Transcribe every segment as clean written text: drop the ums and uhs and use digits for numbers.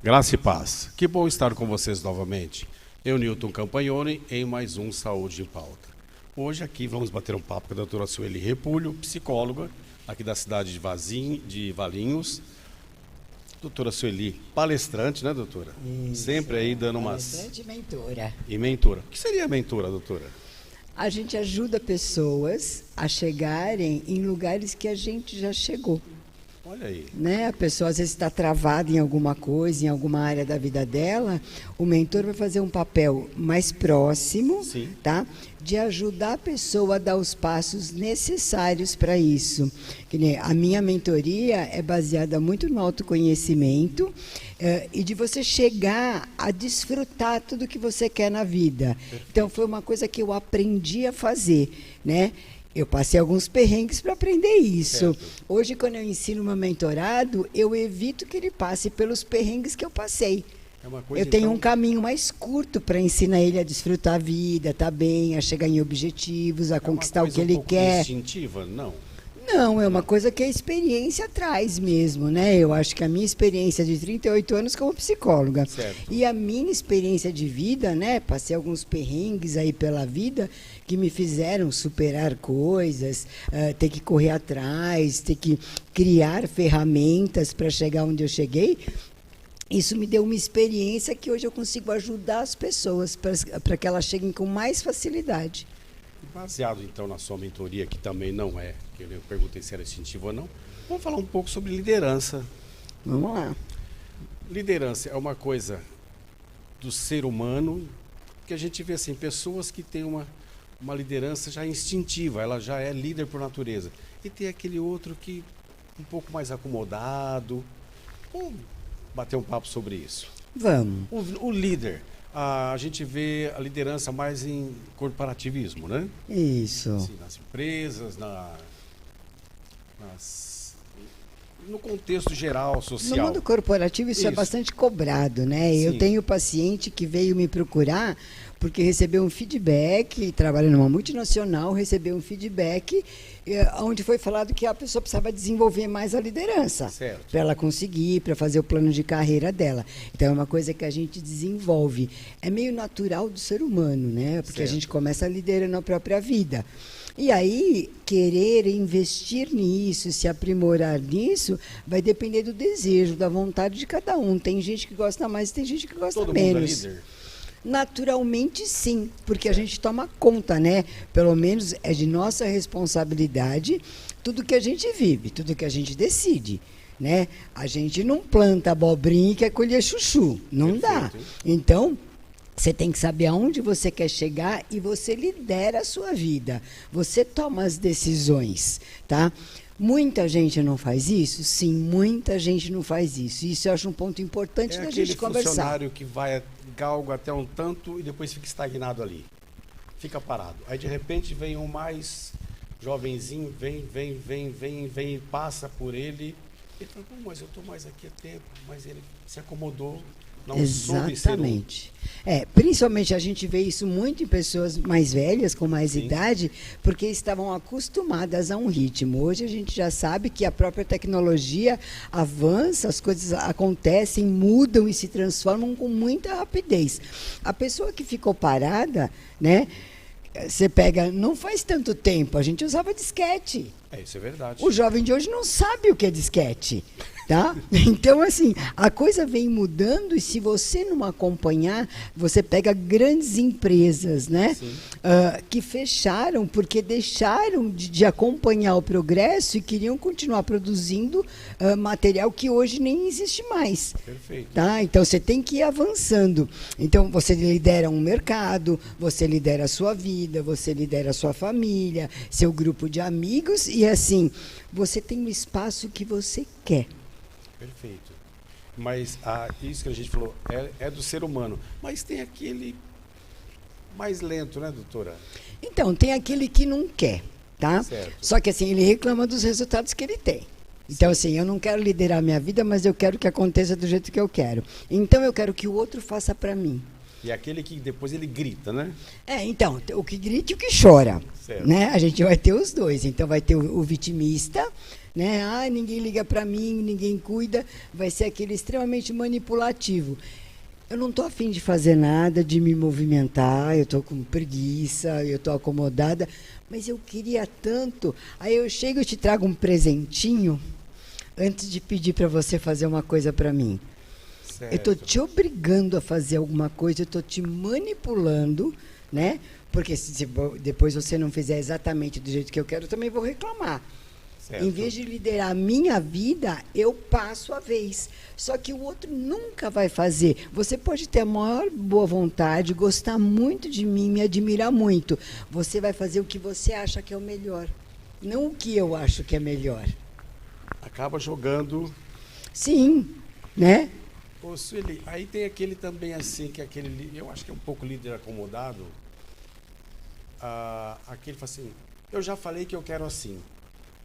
Graça e paz. Que bom estar com vocês novamente. Eu, Newton Campagnoni, em mais um Saúde em Pauta. Hoje aqui vamos bater um papo com a doutora Sueli Repulho, psicóloga aqui da cidade de Valinhos. Doutora Sueli, palestrante, né, doutora? Isso, sempre aí dando umas... Palestrante e mentora. E mentora. O que seria a mentora, doutora? A gente ajuda pessoas a chegarem em lugares que a gente já chegou. Olha aí. Né? A pessoa às vezes está travada em alguma coisa, em alguma área da vida dela, o mentor vai fazer um papel mais próximo, Sim. tá? De ajudar a pessoa a dar os passos necessários para isso. Que nem a minha mentoria é baseada muito no autoconhecimento e de você chegar a desfrutar tudo que você quer na vida. Perfeito. Então, foi uma coisa que eu aprendi a fazer, né? Eu passei alguns perrengues para aprender isso. Certo. Hoje, quando eu ensino meu mentorado, eu evito que ele passe pelos perrengues que eu passei. É uma coisa, Eu tenho então... um caminho mais curto para ensinar ele a desfrutar a vida, tá bem, a chegar em objetivos, a conquistar o que ele quer. Instintiva? Não. Não, é uma coisa que a experiência traz mesmo, né? Eu acho que a minha experiência de 38 anos como psicóloga Certo. e a minha experiência de vida, né? Passei alguns perrengues aí pela vida que me fizeram superar coisas, ter que correr atrás, ter que criar ferramentas para chegar onde eu cheguei. Isso me deu uma experiência que hoje eu consigo ajudar as pessoas para que elas cheguem com mais facilidade. Baseado, então, na sua mentoria, que também não é, que eu perguntei se era instintivo ou não, vamos falar um pouco sobre liderança. Vamos lá. Liderança é uma coisa do ser humano que a gente vê assim, pessoas que têm uma liderança já instintiva, ela já é líder por natureza. E tem aquele outro que um pouco mais acomodado. Vamos bater um papo sobre isso. Vamos. O líder, a gente vê a liderança mais em corporativismo, né? Isso. Assim, nas empresas, no contexto geral, social. No mundo corporativo isso é bastante cobrado, né? Sim. Eu tenho paciente que veio me procurar porque recebeu um feedback, trabalha numa multinacional, recebeu um feedback onde foi falado que a pessoa precisava desenvolver mais a liderança para ela conseguir, para fazer o plano de carreira dela. Então é uma coisa que a gente desenvolve. É meio natural do ser humano, né? Porque Certo. a gente começa liderando a própria vida. E aí, querer investir nisso, se aprimorar nisso, vai depender do desejo, da vontade de cada um. Tem gente que gosta mais e tem gente que gosta Todo menos. mundo é líder? Naturalmente, sim, porque a gente toma conta, né? Pelo menos é de nossa responsabilidade tudo que a gente vive, tudo que a gente decide, né? A gente não planta abobrinha e quer colher chuchu, não dá. Perfeito. Então, você tem que saber aonde você quer chegar e você lidera a sua vida. Você toma as decisões, tá? Muita gente não faz isso? Sim, muita gente não faz isso. Isso eu acho um ponto importante da gente conversar. É aquele funcionário que vai galgo até um tanto e depois fica estagnado ali. Fica parado. Aí, de repente, vem um mais jovenzinho, vem e passa por ele. Ele fala, mas eu estou mais aqui há tempo. Mas ele se acomodou. Não soube ser Exatamente. Principalmente a gente vê isso muito em pessoas mais velhas, com mais Sim. idade, porque estavam acostumadas a um ritmo. Hoje a gente já sabe que a própria tecnologia avança, as coisas acontecem, mudam e se transformam com muita rapidez. A pessoa que ficou parada, né? Você pega, não faz tanto tempo, a gente usava disquete. Isso é verdade. O jovem de hoje não sabe o que é disquete, tá? Então, assim, a coisa vem mudando e se você não acompanhar, você pega grandes empresas, né? Que fecharam porque deixaram de acompanhar o progresso e queriam continuar produzindo material que hoje nem existe mais. Perfeito. Tá? Então, você tem que ir avançando. Então, você lidera um mercado, você lidera a sua vida, você lidera a sua família, seu grupo de amigos e, assim, você tem o espaço que você quer. Perfeito. Mas isso que a gente falou é do ser humano. Mas tem aquele mais lento, né, doutora? Então, tem aquele que não quer, tá? Certo. Só que, assim, ele reclama dos resultados que ele tem. Então, assim, eu não quero liderar a minha vida, mas eu quero que aconteça do jeito que eu quero. Então, eu quero que o outro faça para mim. E aquele que depois ele grita, né? Então, o que grita e o que chora. Certo. Né? A gente vai ter os dois. Então, vai ter o vitimista, né? Ah, ninguém liga para mim, ninguém cuida, vai ser aquele extremamente manipulativo. Eu não estou afim de fazer nada, de me movimentar, eu estou com preguiça, eu estou acomodada, mas eu queria tanto. Aí eu chego e te trago um presentinho antes de pedir para você fazer uma coisa para mim. Certo. Eu estou te obrigando a fazer alguma coisa, eu estou te manipulando, né? Porque se depois você não fizer exatamente do jeito que eu quero, eu também vou reclamar. Certo. Em vez de liderar a minha vida, eu passo a vez. Só que o outro nunca vai fazer. Você pode ter a maior boa vontade, gostar muito de mim, me admirar muito. Você vai fazer o que você acha que é o melhor, não o que eu acho que é melhor. Acaba jogando. Sim, né? Ô, Sueli, aí tem aquele também assim, que é aquele, eu acho que é um pouco líder acomodado. Aquele fala assim, eu já falei que eu quero assim.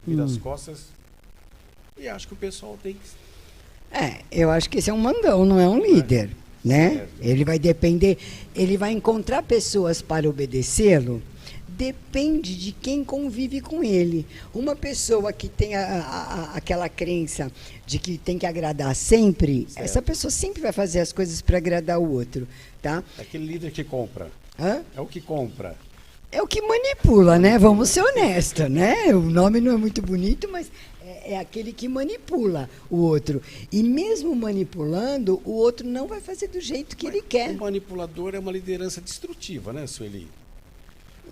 Vira as costas. E acho que o pessoal tem que... Eu acho que esse é um mandão, não é um líder, né? Certo. Ele vai depender, ele vai encontrar pessoas para obedecê-lo, depende de quem convive com ele. Uma pessoa que tem aquela crença de que tem que agradar sempre, Certo. essa pessoa sempre vai fazer as coisas para agradar o outro, tá? É aquele líder que compra. Hã? É o que compra. É o que manipula, né? Vamos ser honestos, né? O nome não é muito bonito, mas é aquele que manipula o outro. E mesmo manipulando, o outro não vai fazer do jeito que ele quer. O manipulador é uma liderança destrutiva, né, Sueli?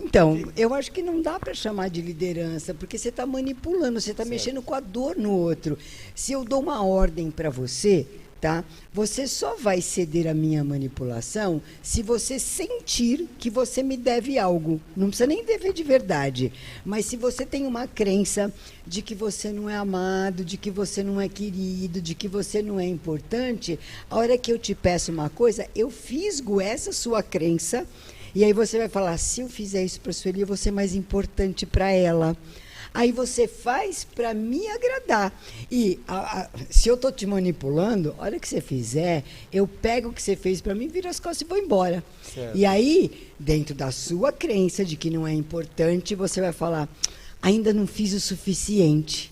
Então, eu acho que não dá para chamar de liderança, porque você está manipulando, você está mexendo com a dor no outro. Se eu dou uma ordem para você, tá? Você só vai ceder à minha manipulação se você sentir que você me deve algo. Não precisa nem dever de verdade. Mas se você tem uma crença de que você não é amado, de que você não é querido, de que você não é importante, a hora que eu te peço uma coisa, eu fisgo essa sua crença. E aí você vai falar, se eu fizer isso para a Sueli, eu vou ser mais importante para ela. Aí você faz para me agradar. E se eu estou te manipulando, a hora que você fizer, eu pego o que você fez para mim, viro as costas e vou embora. Certo. E aí, dentro da sua crença de que não é importante, você vai falar, ainda não fiz o suficiente.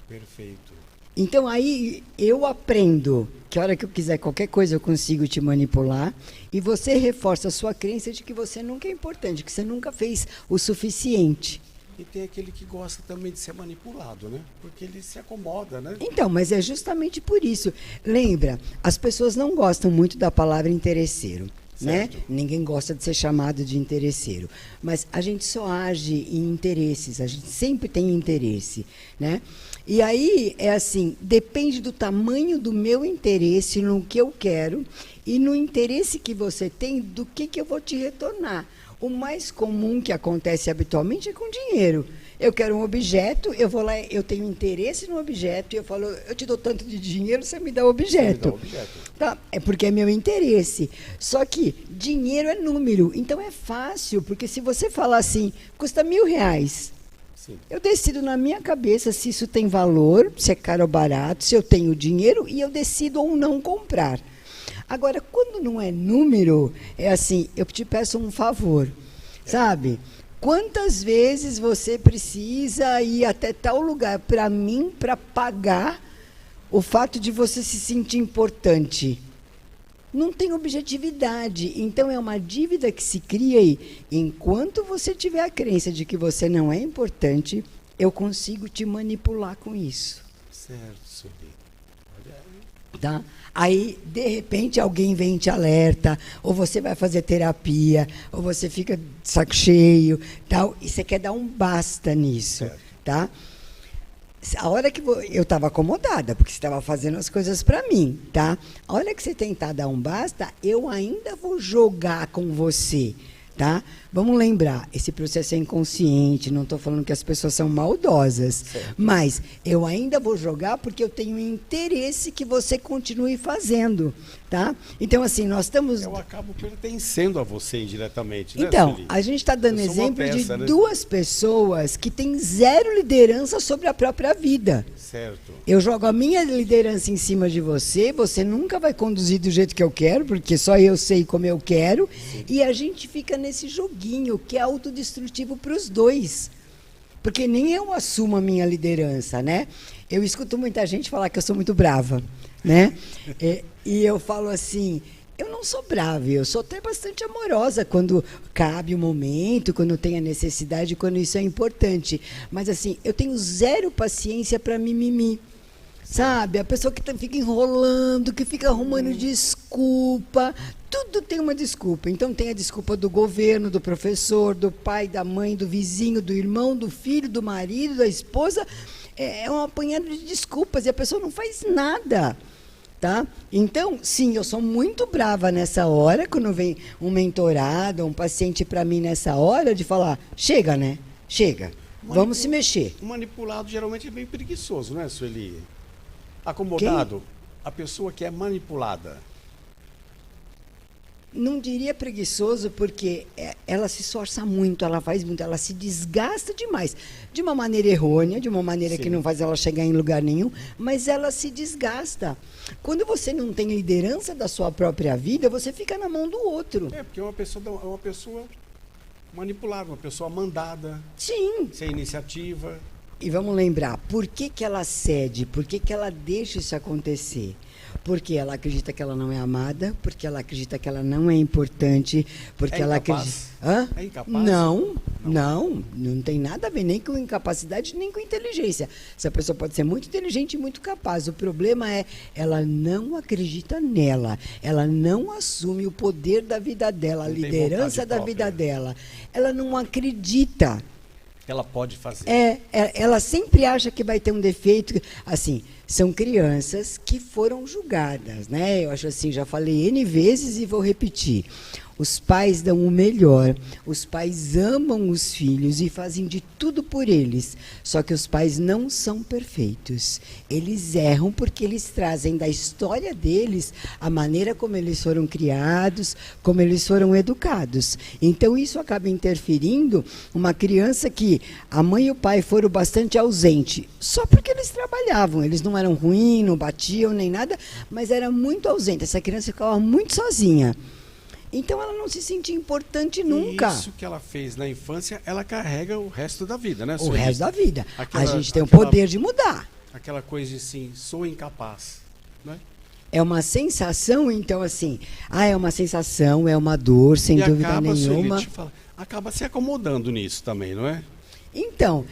Perfeito. Então aí eu aprendo que a hora que eu quiser qualquer coisa eu consigo te manipular e você reforça a sua crença de que você nunca é importante, que você nunca fez o suficiente. E tem aquele que gosta também de ser manipulado, né? Porque ele se acomoda, né? Então, mas é justamente por isso. Lembra, as pessoas não gostam muito da palavra interesseiro. Né? Ninguém gosta de ser chamado de interesseiro. Mas a gente só age em interesses, a gente sempre tem interesse, né? E aí é assim, depende do tamanho do meu interesse no que eu quero e no interesse que você tem do que eu vou te retornar. O mais comum que acontece habitualmente é com dinheiro. Eu quero um objeto, eu vou lá, eu tenho interesse no objeto e eu falo, eu te dou tanto de dinheiro, você me dá o objeto. Você me dá o objeto. Tá? É porque é meu interesse. Só que dinheiro é número, então é fácil, porque se você falar assim, custa R$1.000, Sim. eu decido na minha cabeça se isso tem valor, se é caro ou barato, se eu tenho dinheiro e eu decido ou não comprar. Agora, quando não é número, é assim, eu te peço um favor, sabe? Quantas vezes você precisa ir até tal lugar para mim, para pagar o fato de você se sentir importante? Não tem objetividade. Então, é uma dívida que se cria aí. Enquanto você tiver a crença de que você não é importante, eu consigo te manipular com isso. Certo, Sueli. Olha aí. Tá? Aí, de repente, alguém vem e te alerta, ou você vai fazer terapia, ou você fica de saco cheio, tal, e você quer dar um basta nisso, tá? A hora que eu estava acomodada, porque você estava fazendo as coisas para mim, tá? A hora que você tentar dar um basta, eu ainda vou jogar com você, tá? Vamos lembrar, esse processo é inconsciente, não estou falando que as pessoas são maldosas, certo. Mas eu ainda vou jogar porque eu tenho interesse que você continue fazendo, tá? Então, assim, nós estamos... Eu acabo pertencendo a você indiretamente, né, Então, Sueli? a gente está dando Eu sou uma exemplo peça, de né? duas pessoas que têm zero liderança sobre a própria vida. Certo. Eu jogo a minha liderança em cima de você, você nunca vai conduzir do jeito que eu quero, porque só eu sei como eu quero, e a gente fica nesse joguinho que é autodestrutivo para os dois. Porque nem eu assumo a minha liderança, né? Eu escuto muita gente falar que eu sou muito brava, né? E eu falo assim, eu não sou brava, eu sou até bastante amorosa quando cabe o momento, quando tem a necessidade, quando isso é importante. Mas assim, eu tenho zero paciência para mimimi. Sabe, a pessoa que fica enrolando, que fica arrumando desculpa, tudo tem uma desculpa. Então tem a desculpa do governo, do professor, do pai, da mãe, do vizinho, do irmão, do filho, do marido, da esposa. É um apanhado de desculpas e a pessoa não faz nada. Tá? Então, sim, eu sou muito brava nessa hora, quando vem um mentorado, um paciente para mim nessa hora, de falar, chega, né? Chega, vamos se mexer. O manipulado geralmente é bem preguiçoso, né, Sueli? Acomodado, a pessoa que é manipulada. Não diria preguiçoso, porque ela se esforça muito, ela faz muito, ela se desgasta demais. De uma maneira errônea, de uma maneira que não faz ela chegar em lugar nenhum, mas ela se desgasta. Quando você não tem liderança da sua própria vida, você fica na mão do outro. Porque é uma pessoa manipulada, uma pessoa mandada. Sim. Sem iniciativa. E vamos lembrar, por que ela cede? Por que ela deixa isso acontecer? Porque ela acredita que ela não é amada, porque ela acredita que ela não é importante, porque ela acredita... Hã? É incapaz? Não tem nada a ver nem com incapacidade, nem com inteligência. Essa pessoa pode ser muito inteligente e muito capaz. O problema é, ela não acredita nela, ela não assume o poder da vida dela, a liderança da vida dela. Ela não acredita. Ela pode fazer. Ela sempre acha que vai ter um defeito. Assim, são crianças que foram julgadas, né? Eu acho assim, já falei N vezes e vou repetir. Os pais dão o melhor, os pais amam os filhos e fazem de tudo por eles. Só que os pais não são perfeitos. Eles erram porque eles trazem da história deles a maneira como eles foram criados, como eles foram educados. Então isso acaba interferindo uma criança que a mãe e o pai foram bastante ausentes, só porque eles trabalhavam. Eles não eram ruins, não batiam nem nada, mas era muito ausente. Essa criança ficava muito sozinha. Então ela não se sentia importante nunca. Isso que ela fez na infância, ela carrega o resto da vida, né, O resto da vida. A gente tem o aquela, poder de mudar. Aquela coisa de sim, sou incapaz, né? É uma sensação, então, assim, é uma sensação, é uma dor, sem dúvida nenhuma. Acaba se acomodando nisso também, não é? Então,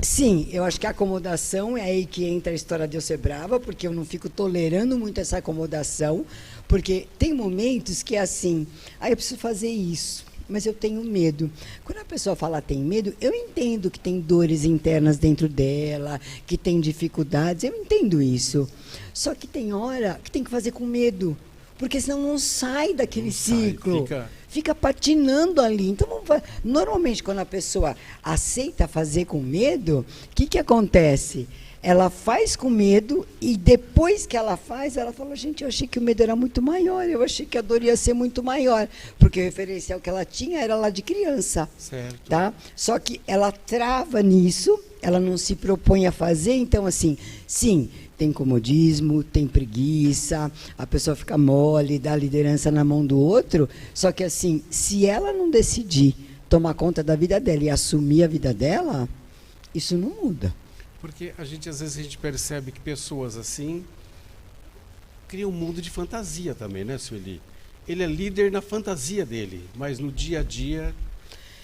sim, eu acho que a acomodação é aí que entra a história de eu ser brava, porque eu não fico tolerando muito essa acomodação, porque tem momentos que é assim, eu preciso fazer isso, mas eu tenho medo. Quando a pessoa fala tem medo, eu entendo que tem dores internas dentro dela, que tem dificuldades, eu entendo isso. Só que tem hora que tem que fazer com medo, porque senão não sai daquele ciclo. Fica patinando ali. Então, normalmente, quando a pessoa aceita fazer com medo, o que acontece? Ela faz com medo e depois que ela faz, ela fala, gente, eu achei que o medo era muito maior, eu achei que a dor ia ser muito maior, porque o referencial que ela tinha era lá de criança. Certo. Tá? Só que ela trava nisso, ela não se propõe a fazer, então, assim, sim, tem comodismo, tem preguiça, a pessoa fica mole, dá a liderança na mão do outro, só que, assim, se ela não decidir tomar conta da vida dela e assumir a vida dela, isso não muda. Porque às vezes a gente percebe que pessoas assim criam um mundo de fantasia também, né, Sueli? Ele é líder na fantasia dele, mas no dia a dia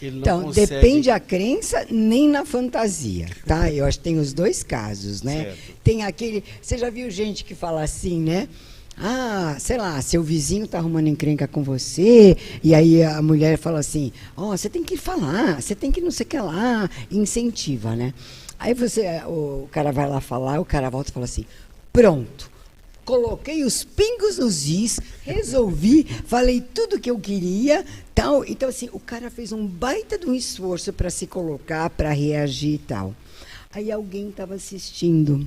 ele não consegue... Então, depende a crença, nem na fantasia, tá? Eu acho que tem os dois casos, né? Certo. Tem aquele... Você já viu gente que fala assim, né? Sei lá, seu vizinho está arrumando encrenca com você, e aí a mulher fala assim, você tem que falar, você tem que não sei o que lá, incentiva, né? Aí o cara vai lá falar, o cara volta e fala assim, pronto, coloquei os pingos nos is, resolvi, falei tudo que eu queria, tal. Então, assim, o cara fez um baita de um esforço para se colocar, para reagir e tal. Aí alguém estava assistindo.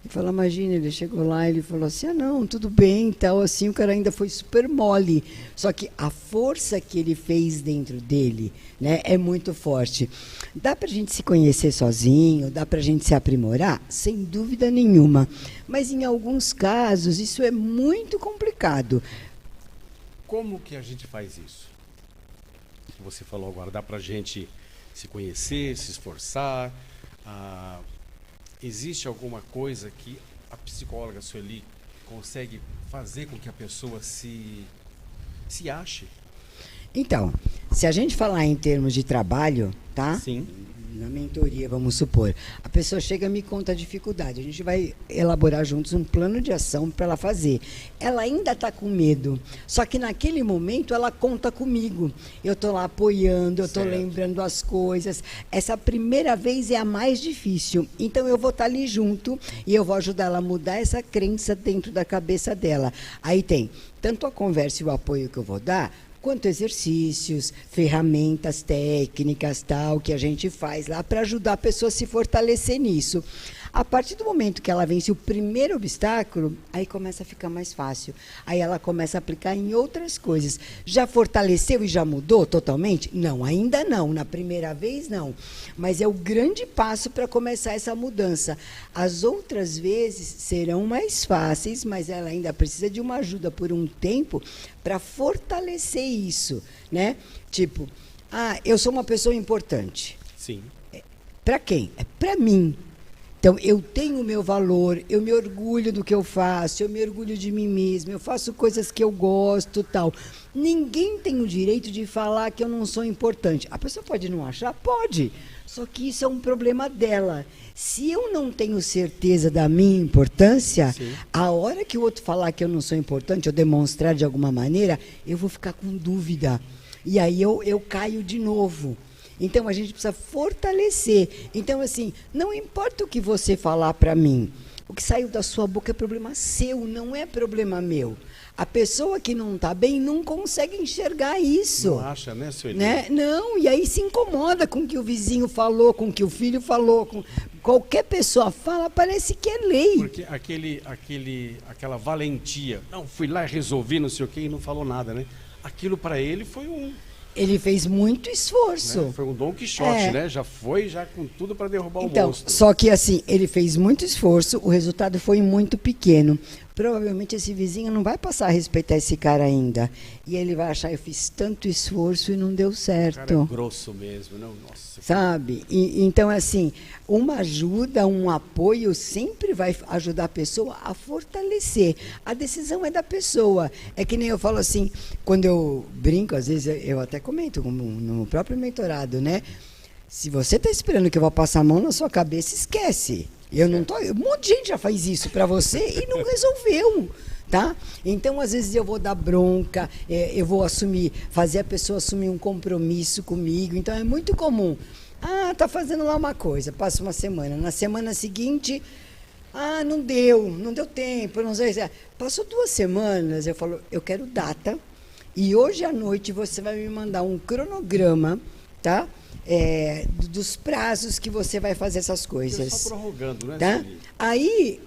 E falou, imagina, ele chegou lá e ele falou assim, não, tudo bem, tal, assim, o cara ainda foi super mole. Só que a força que ele fez dentro dele, né, é muito forte. Dá para a gente se conhecer sozinho, dá para a gente se aprimorar? Sem dúvida nenhuma. Mas em alguns casos isso é muito complicado. Como que a gente faz isso? Você falou agora, dá para a gente se conhecer, se esforçar. Existe alguma coisa que a psicóloga Sueli consegue fazer com que a pessoa se ache? Então, se a gente falar em termos de trabalho, tá? Sim. Na mentoria, vamos supor, a pessoa chega e me conta a dificuldade. A gente vai elaborar juntos um plano de ação para ela fazer. Ela ainda está com medo, só que naquele momento ela conta comigo. Eu estou lá apoiando, eu estou lembrando as coisas. Essa primeira vez é a mais difícil. Então eu vou estar ali junto e eu vou ajudar ela a mudar essa crença dentro da cabeça dela. Aí tem tanto a conversa e o apoio que eu vou dar, quanto exercícios, ferramentas, técnicas, tal, que a gente faz lá para ajudar a pessoa a se fortalecer nisso. A partir do momento que ela vence o primeiro obstáculo, aí começa a ficar mais fácil. Aí ela começa a aplicar em outras coisas. Já fortaleceu e já mudou totalmente? Não, ainda não. Na primeira vez, não. Mas é o grande passo para começar essa mudança. As outras vezes serão mais fáceis, mas ela ainda precisa de uma ajuda por um tempo para fortalecer isso, né? Tipo, eu sou uma pessoa importante. Sim. Para quem? É para mim. Então, eu tenho o meu valor, eu me orgulho do que eu faço, eu me orgulho de mim mesma, eu faço coisas que eu gosto, tal. Ninguém tem o direito de falar que eu não sou importante. A pessoa pode não achar? Pode. Só que isso é um problema dela. Se eu não tenho certeza da minha importância, sim, a hora que o outro falar que eu não sou importante, ou demonstrar de alguma maneira, eu vou ficar com dúvida. E aí eu caio de novo. Então, a gente precisa fortalecer. Então, assim, não importa o que você falar para mim, o que saiu da sua boca é problema seu, não é problema meu. A pessoa que não está bem não consegue enxergar isso. Não acha, né, Sueli? Né? Não, e aí se incomoda com o que o vizinho falou, com o que o filho falou. Qualquer pessoa fala, parece que é lei. Porque aquela valentia, não, fui lá e resolvi, não sei o quê, e não falou nada, né? Aquilo para ele foi Ele fez muito esforço. Né? Foi um Dom Quixote, né? Já foi com tudo para derrubar o monstro. Só que assim, ele fez muito esforço, o resultado foi muito pequeno. Provavelmente esse vizinho não vai passar a respeitar esse cara ainda. E ele vai achar, eu fiz tanto esforço e não deu certo. O cara é grosso mesmo, não? Nossa. Sabe? Então, assim, uma ajuda, um apoio sempre vai ajudar a pessoa a fortalecer. A decisão é da pessoa. É que nem eu falo assim, quando eu brinco, às vezes eu até comento no próprio mentorado, né? Se você está esperando que eu vá passar a mão na sua cabeça, esquece. Eu não tô, um monte de gente já faz isso para você e não resolveu, tá? Então, às vezes eu vou dar bronca, eu vou fazer a pessoa assumir um compromisso comigo. Então, é muito comum. Tá fazendo lá uma coisa, passa uma semana. Na semana seguinte, não deu tempo, não sei. Passou 2 semanas, eu falo, eu quero data. E hoje à noite você vai me mandar um cronograma, tá? Dos prazos que você vai fazer essas coisas. Só prorrogando, né? Tá? Aí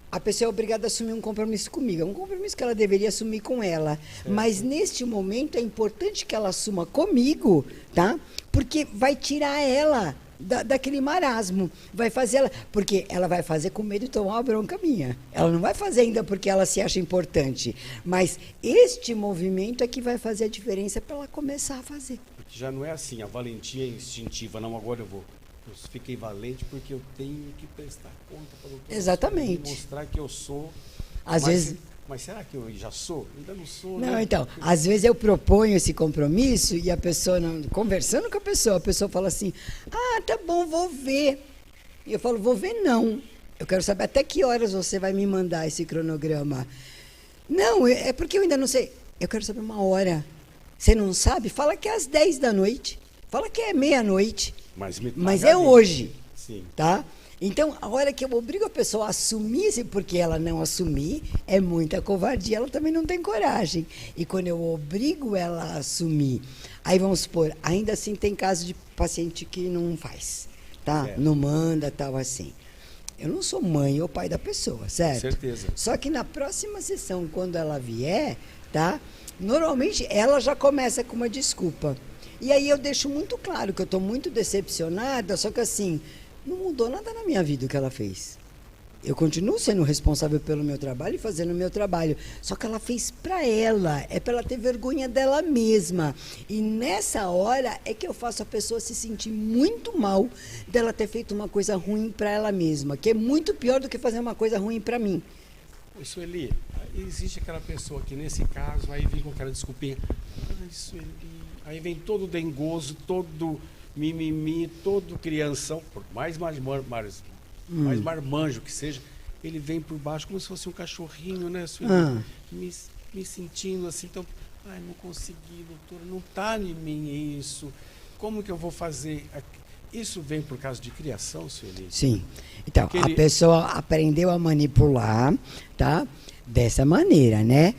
a pessoa é obrigada a assumir um compromisso comigo. É um compromisso que ela deveria assumir com ela. Certo. Mas neste momento é importante que ela assuma comigo, tá? Porque vai tirar ela daquele marasmo. Vai fazer ela. Porque ela vai fazer com medo de tomar uma bronca minha. Ela não vai fazer ainda porque ela se acha importante. Mas este movimento é que vai fazer a diferença para ela começar a fazer. Já não é assim, a valentia é instintiva, não, agora eu fiquei valente porque eu tenho que prestar conta para o doutor. Exatamente. Mostrar que eu sou. Mas será que eu já sou? Ainda não sou, não, né? Então, às vezes eu proponho esse compromisso e a pessoa, conversando com a pessoa fala assim, tá bom, vou ver. E eu falo, vou ver não. Eu quero saber até que horas você vai me mandar esse cronograma. Não, é porque eu ainda não sei. Eu quero saber uma hora. Você não sabe? Fala que é às 10 da noite. Fala que é meia-noite. Mas é hoje. Sim. Tá? Então, a hora que eu obrigo a pessoa a assumir, porque ela não assumir, é muita covardia, ela também não tem coragem. E quando eu obrigo ela a assumir, aí vamos supor, ainda assim tem caso de paciente que não faz, tá? Certo. Não manda, tal assim. Eu não sou mãe ou pai da pessoa, certo? Com certeza. Só que na próxima sessão, quando ela vier, tá? Normalmente ela já começa com uma desculpa. E aí eu deixo muito claro que eu estou muito decepcionada, só que assim, não mudou nada na minha vida o que ela fez. Eu continuo sendo responsável pelo meu trabalho e fazendo o meu trabalho. Só que ela fez para ela, é para ela ter vergonha dela mesma. E nessa hora é que eu faço a pessoa se sentir muito mal dela ter feito uma coisa ruim para ela mesma, que é muito pior do que fazer uma coisa ruim para mim. Sueli, existe aquela pessoa que nesse caso, aí vem com aquela desculpinha. Ai, Sueli, aí vem todo dengoso, todo mimimi, todo crianção, por mais marmanjo que seja, ele vem por baixo como se fosse um cachorrinho, né, Sueli? Me sentindo assim, então, ai, não consegui, doutora, não está em mim isso. Como que eu vou fazer? Isso vem por causa de criação, Sueli? Sim. Então, a pessoa aprendeu a manipular, tá? Dessa maneira, né?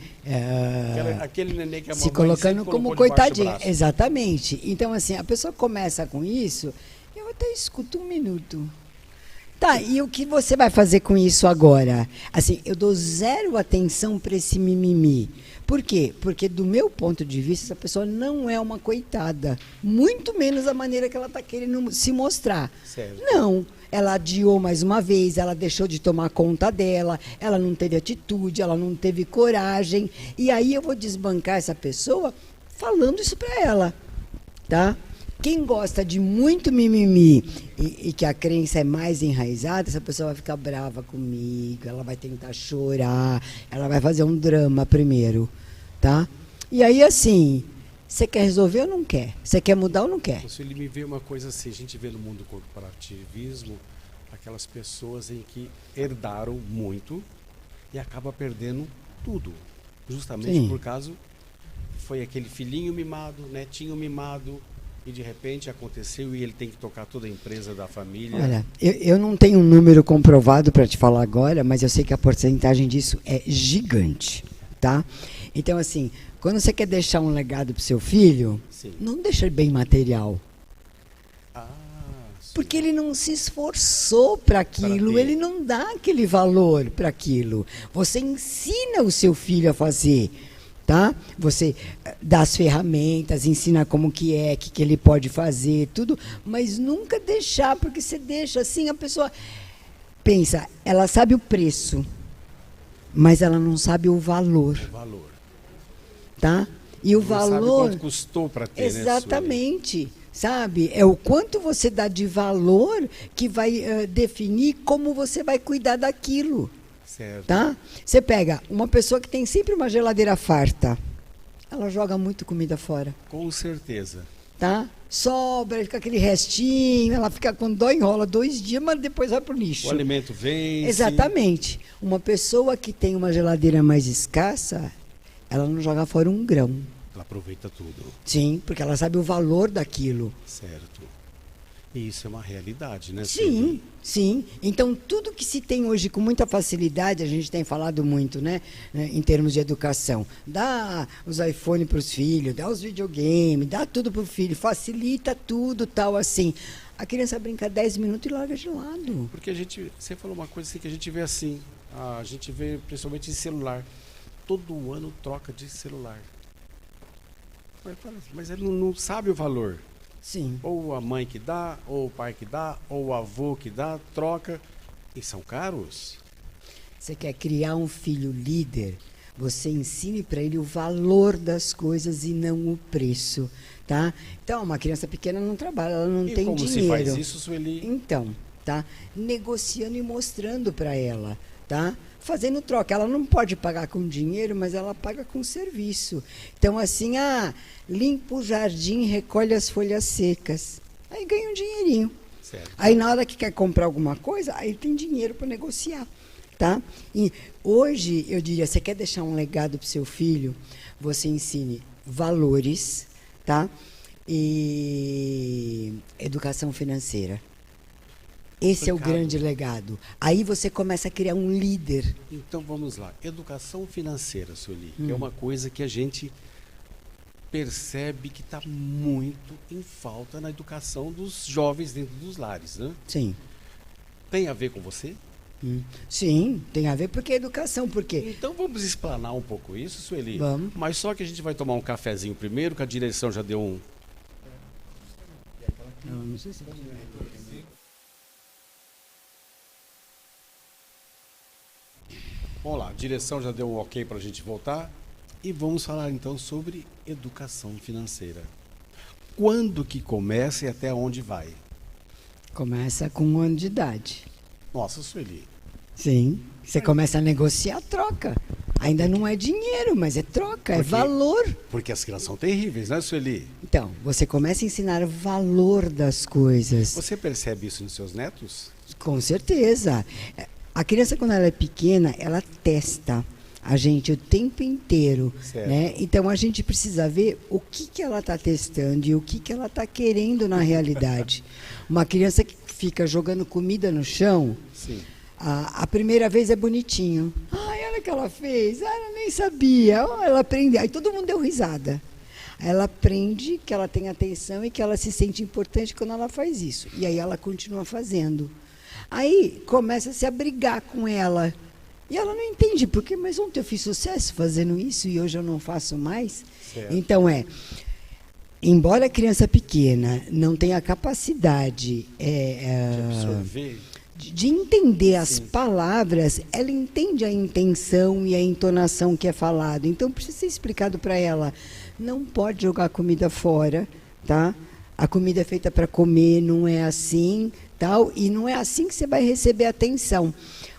Aquele neném que a se mamãe colocando como coitadinha. Braço. Exatamente. Então, assim, a pessoa começa com isso, eu até escuto um minuto. Tá, e o que você vai fazer com isso agora? Assim, eu dou zero atenção para esse mimimi. Por quê? Porque, do meu ponto de vista, essa pessoa não é uma coitada. Muito menos a maneira que ela está querendo se mostrar. Certo. Não. Ela adiou mais uma vez, ela deixou de tomar conta dela, ela não teve atitude, ela não teve coragem. E aí eu vou desbancar essa pessoa falando isso para ela, tá? Quem gosta de muito mimimi e que a crença é mais enraizada, essa pessoa vai ficar brava comigo, ela vai tentar chorar, ela vai fazer um drama primeiro, tá? E aí, assim, você quer resolver ou não quer? Você quer mudar ou não quer? Se ele me vê uma coisa assim, a gente vê no mundo corporativismo aquelas pessoas em que herdaram muito e acaba perdendo tudo. Justamente Sim. por causa foi aquele filhinho mimado, netinho mimado, e de repente aconteceu e ele tem que tocar toda a empresa da família. Olha, eu não tenho um número comprovado para te falar agora, mas eu sei que a porcentagem disso é gigante, tá? Então, assim, quando você quer deixar um legado para o seu filho, Sim. não deixa bem material. Sim. Porque ele não se esforçou para aquilo, ele não dá aquele valor para aquilo. Você ensina o seu filho a fazer, tá? Você dá as ferramentas, ensina como que é, que ele pode fazer, tudo, mas nunca deixar, porque você deixa assim, a pessoa pensa, ela sabe o preço, mas ela não sabe o valor. O valor. Tá? E o não valor... sabe quanto custou para ter, exatamente. Né, sabe? É o quanto você dá de valor que vai definir como você vai cuidar daquilo. Certo. Tá? Você pega uma pessoa que tem sempre uma geladeira farta, ela joga muito comida fora. Com certeza. Tá? Sobra, fica aquele restinho, ela fica com dó, enrola 2 dias, mas depois vai pro lixo. O alimento vence. Exatamente. Uma pessoa que tem uma geladeira mais escassa, ela não joga fora um grão. Ela aproveita tudo. Sim, porque ela sabe o valor daquilo. Certo. E isso é uma realidade, né? Sim, sim. Então, tudo que se tem hoje com muita facilidade, a gente tem falado muito, né? Em termos de educação. Dá os iPhones para os filhos, dá os videogames, dá tudo para o filho, facilita tudo, tal assim. A criança brinca 10 minutos e larga de lado. Porque você falou uma coisa assim que a gente vê assim, a gente vê principalmente em celular. Todo ano troca de celular. Mas ele não sabe o valor. Sim. Ou a mãe que dá, ou o pai que dá, ou o avô que dá, troca. E são caros. Você quer criar um filho líder, você ensine para ele o valor das coisas e não o preço, tá? Então, uma criança pequena não trabalha, ela não tem como dinheiro. se faz isso, Sueli? Então, tá? Negociando e mostrando para ela, tá? Fazendo troca. Ela não pode pagar com dinheiro, mas ela paga com serviço. Então, assim, limpa o jardim, recolhe as folhas secas. Aí ganha um dinheirinho. Certo. Aí, na hora que quer comprar alguma coisa, aí tem dinheiro para negociar, tá? E hoje, eu diria, você quer deixar um legado para o seu filho, você ensine valores, tá? E educação financeira. Esse é o grande legado. Aí você começa a criar um líder. Então vamos lá. Educação financeira, Sueli, é uma coisa que a gente percebe que está muito em falta na educação dos jovens dentro dos lares, né? Sim. Tem a ver com você? Sim, tem a ver porque é educação, porque... Então vamos explanar um pouco isso, Sueli? Vamos. Mas só que a gente vai tomar um cafezinho primeiro, que a direção já deu um... Não sei se... Vamos lá, a direção já deu um ok para a gente voltar. E vamos falar então sobre educação financeira. Quando que começa e até onde vai? Começa com 1 ano de idade. Nossa, Sueli. Sim. Você começa a negociar a troca. Ainda não é dinheiro, mas é troca, é valor. Porque as crianças são terríveis, né, Sueli? Então, você começa a ensinar o valor das coisas. Você percebe isso nos seus netos? Com certeza. A criança, quando ela é pequena, ela testa a gente o tempo inteiro, né? Então a gente precisa ver o que ela está testando e o que ela está querendo na realidade. Uma criança que fica jogando comida no chão, sim, a primeira vez é bonitinho. Ai, olha o que ela fez, ela nem sabia. Oh, ela aprendeu. Aí todo mundo deu risada. Ela aprende que ela tem atenção e que ela se sente importante quando ela faz isso. E aí ela continua fazendo. Aí começa-se a brigar com ela. E ela não entende, porque, mas ontem eu fiz sucesso fazendo isso e hoje eu não faço mais. Certo. Então, embora a criança pequena não tenha a capacidade de absorver, de entender as sim, palavras, ela entende a intenção e a entonação que é falado. Então, precisa ser explicado para ela, não pode jogar comida fora, tá? A comida é feita para comer, não é assim, tal, e não é assim que você vai receber atenção.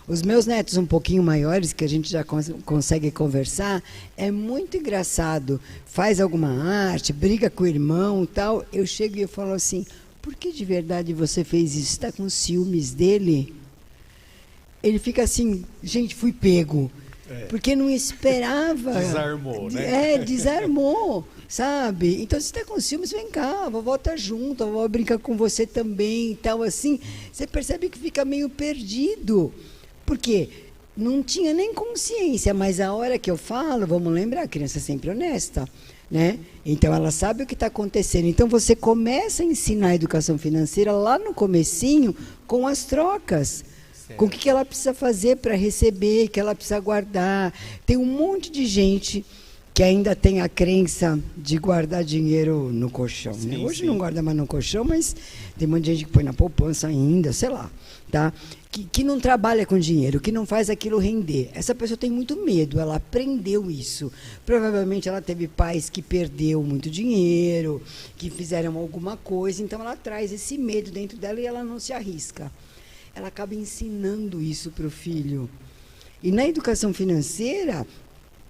Os meus netos um pouquinho maiores, que a gente já consegue conversar, é muito engraçado. Faz alguma arte, briga com o irmão e tal. Eu chego e eu falo assim, por que de verdade você fez isso? Está com ciúmes dele? Ele fica assim, gente, fui pego. Porque não esperava. Desarmou, né? Desarmou, sabe? Então, se você está com ciúmes, vem cá, a vovó está junto, a vovó brinca com você também e tal, assim. Você percebe que fica meio perdido. Porque não tinha nem consciência, mas a hora que eu falo, vamos lembrar, a criança é sempre honesta, né? Então ela sabe o que está acontecendo. Então você começa a ensinar a educação financeira lá no comecinho com as trocas. Certo. Com o que ela precisa fazer para receber, que ela precisa guardar. Tem um monte de gente que ainda tem a crença de guardar dinheiro no colchão. Sim, né? Hoje não guarda mais no colchão, mas tem um monte de gente que põe na poupança ainda, sei lá, tá? Que não trabalha com dinheiro, que não faz aquilo render. Essa pessoa tem muito medo, ela aprendeu isso. Provavelmente ela teve pais que perdeu muito dinheiro, que fizeram alguma coisa, então ela traz esse medo dentro dela e ela não se arrisca. Ela acaba ensinando isso para o filho. E na educação financeira,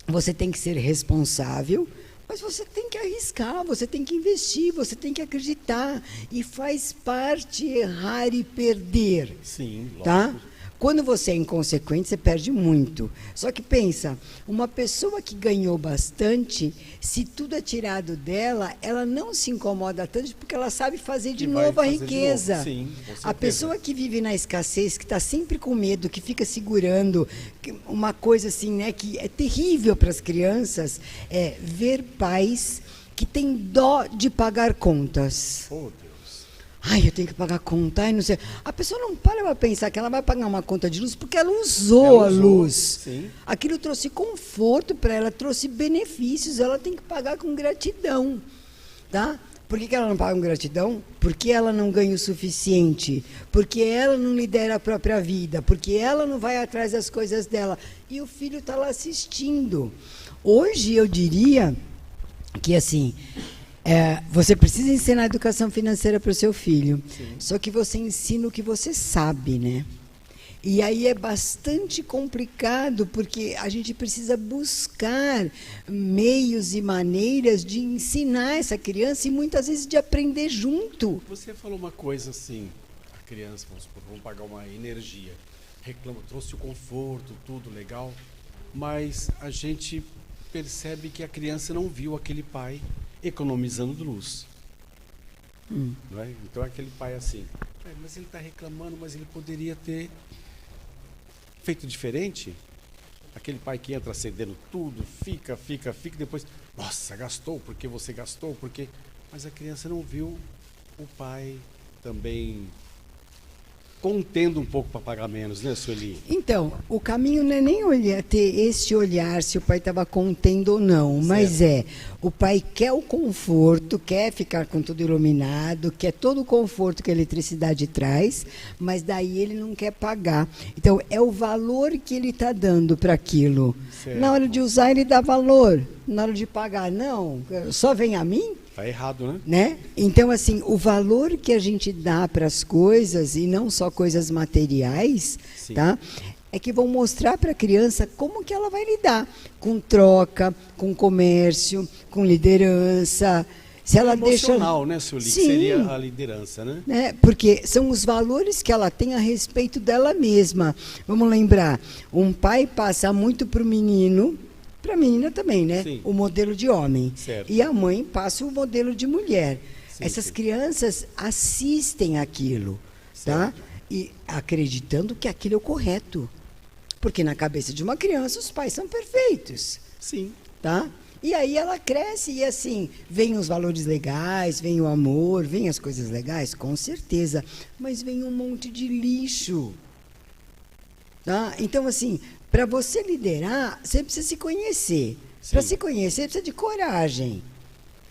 você tem que ser responsável, mas você tem que arriscar, você tem que investir, você tem que acreditar. E faz parte errar e perder. Sim, lógico. Tá? Quando você é inconsequente, você perde muito. Só que pensa, uma pessoa que ganhou bastante, se tudo é tirado dela, ela não se incomoda tanto porque ela sabe fazer de novo a riqueza. Sim, a pessoa que vive na escassez, que está sempre com medo, que fica segurando, uma coisa assim, né, que é terrível para as crianças, é ver pais que têm dó de pagar contas. Oh, Deus. Ai, eu tenho que pagar conta, ai, não sei. A pessoa não para pensar que ela vai pagar uma conta de luz porque ela usou a luz. Sim. Aquilo trouxe conforto para ela, trouxe benefícios, ela tem que pagar com gratidão. Tá? Por que ela não paga com gratidão? Porque ela não ganha o suficiente, porque ela não lidera a própria vida, porque ela não vai atrás das coisas dela. E o filho está lá assistindo. Hoje eu diria que assim... você precisa ensinar a educação financeira para o seu filho. Sim. Só que você ensina o que você sabe, né? E aí é bastante complicado, porque a gente precisa buscar meios e maneiras de ensinar essa criança e muitas vezes de aprender junto. Você falou uma coisa assim, a criança, vamos pagar uma energia, reclama, trouxe o conforto, tudo legal, mas a gente percebe que a criança não viu aquele pai economizando luz. Não é? Então aquele pai assim, mas ele está reclamando, mas ele poderia ter feito diferente. Aquele pai que entra cedendo tudo, fica, depois, nossa, gastou, porque você gastou, mas a criança não viu o pai também contendo um pouco para pagar menos, né, Sueli? Então, o caminho não é nem ter esse olhar se o pai estava contendo ou não, mas o pai quer o conforto, quer ficar com tudo iluminado, quer todo o conforto que a eletricidade traz, mas daí ele não quer pagar. Então, é o valor que ele está dando para aquilo. Certo. Na hora de usar, ele dá valor. Na hora de pagar, não, só vem a mim. Tá errado, né? Então, assim, o valor que a gente dá para as coisas, e não só coisas materiais, sim, tá? É que vão mostrar para a criança como que ela vai lidar com troca, com comércio, com liderança. Se ela emocional, deixa... né, Sueli? Que seria a liderança, né? Porque são os valores que ela tem a respeito dela mesma. Vamos lembrar, um pai passa muito para o menino, para a menina também, né? Sim. O modelo de homem. Certo. E a mãe passa o modelo de mulher. Sim, essas crianças assistem aquilo, certo, tá? E acreditando que aquilo é o correto. Porque na cabeça de uma criança os pais são perfeitos. Sim. Tá? E aí ela cresce e assim, vem os valores legais, vem o amor, vem as coisas legais, com certeza. Mas vem um monte de lixo. Tá? Então, assim, para você liderar, você precisa se conhecer. Para se conhecer, precisa de coragem.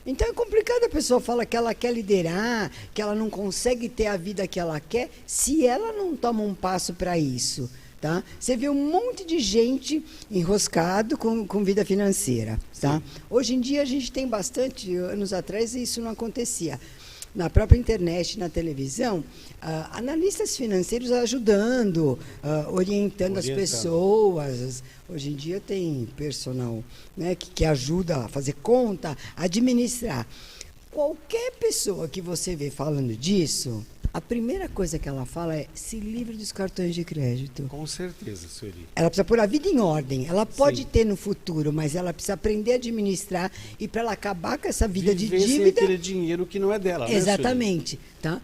Então é complicado a pessoa falar que ela quer liderar, que ela não consegue ter a vida que ela quer, se ela não toma um passo para isso. Tá? Você vê um monte de gente enroscado com vida financeira. Tá? Hoje em dia a gente tem bastante, anos atrás isso não acontecia. Na própria internet, na televisão, analistas financeiros ajudando, orientando as pessoas. Hoje em dia tem personal, né, que ajuda a fazer conta, a administrar. Qualquer pessoa que você vê falando disso, a primeira coisa que ela fala é: se livre dos cartões de crédito. Com certeza, Sueli. Ela precisa pôr a vida em ordem. Ela pode ter no futuro, mas ela precisa aprender a administrar, e para ela acabar com essa vida de dívida... sem aquele dinheiro que não é dela, exatamente, né, Sueli? Tá?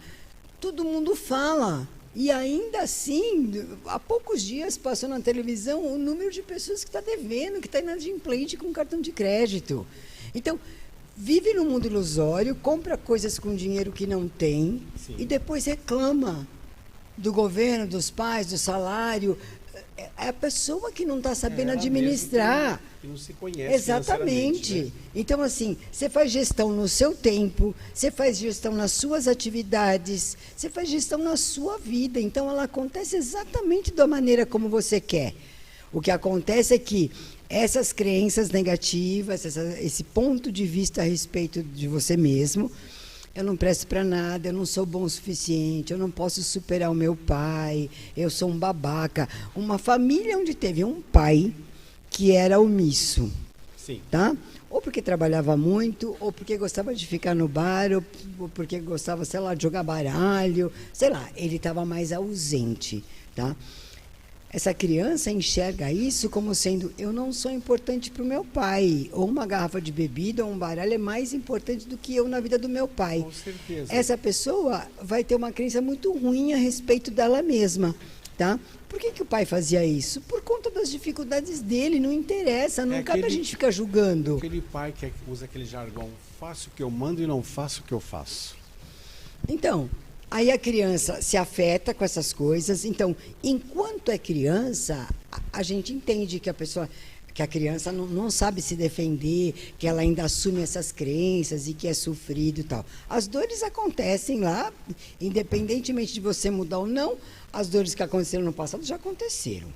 Todo mundo fala. E ainda assim, há poucos dias passou na televisão o número de pessoas que está devendo, que está inadimplente com cartão de crédito. Então, vive no mundo ilusório, compra coisas com dinheiro que não tem, sim, e depois reclama do governo, dos pais, do salário. É a pessoa que não está sabendo administrar. Que não se conhece. Exatamente. Né? Então, assim, você faz gestão no seu tempo, você faz gestão nas suas atividades, você faz gestão na sua vida. Então, ela acontece exatamente da maneira como você quer. O que acontece é que essas crenças negativas, esse ponto de vista a respeito de você mesmo, eu não presto para nada, eu não sou bom o suficiente, eu não posso superar o meu pai, eu sou um babaca. Uma família onde teve um pai que era omisso, sim, tá? Ou porque trabalhava muito, ou porque gostava de ficar no bar, ou porque gostava, sei lá, de jogar baralho, sei lá, ele estava mais ausente, tá? Essa criança enxerga isso como sendo: eu não sou importante para o meu pai. Ou uma garrafa de bebida ou um baralho é mais importante do que eu na vida do meu pai. Com certeza. Essa pessoa vai ter uma crença muito ruim a respeito dela mesma. Tá? Por que o pai fazia isso? Por conta das dificuldades dele, não interessa, não cabe a gente ficar julgando. Aquele pai que usa aquele jargão: faço o que eu mando e não faço o que eu faço. Então, aí a criança se afeta com essas coisas. Então, enquanto é criança, a gente entende que a criança não sabe se defender, que ela ainda assume essas crenças e que é sofrido e tal. As dores acontecem lá, independentemente de você mudar ou não. As dores que aconteceram no passado já aconteceram.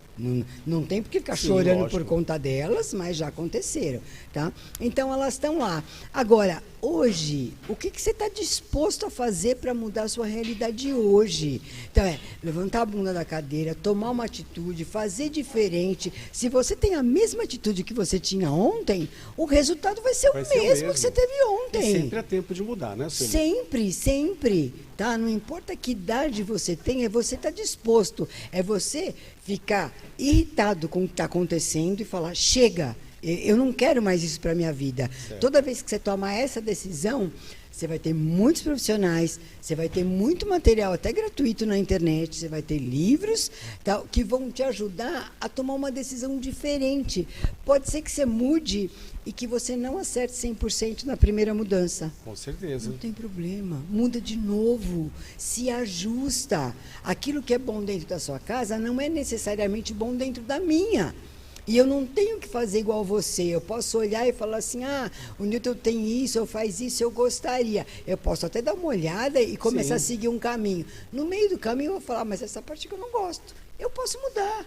Não tem por que ficar chorando, lógico, por conta delas, mas já aconteceram. Tá? Então, elas estão lá. Agora, hoje, o que você está disposto a fazer para mudar a sua realidade hoje? Então, levantar a bunda da cadeira, tomar uma atitude, fazer diferente. Se você tem a mesma atitude que você tinha ontem, o resultado vai ser o mesmo que você teve ontem. E sempre há tempo de mudar, né, Sueli? Sempre, sempre. Tá? Não importa que idade você tem, é você estar disposto. É você ficar irritado com o que está acontecendo e falar: chega, eu não quero mais isso para a minha vida. Certo. Toda vez que você toma essa decisão, você vai ter muitos profissionais, você vai ter muito material, até gratuito na internet, você vai ter livros tal, que vão te ajudar a tomar uma decisão diferente. Pode ser que você mude e que você não acerte 100% na primeira mudança. Com certeza. Não tem problema. Muda de novo. Se ajusta. Aquilo que é bom dentro da sua casa não é necessariamente bom dentro da minha. E eu não tenho que fazer igual você. Eu posso olhar e falar assim, o Newton tem isso, eu faz isso, eu gostaria. Eu posso até dar uma olhada e começar a seguir um caminho. No meio do caminho eu vou falar, mas essa parte que eu não gosto. Eu posso mudar.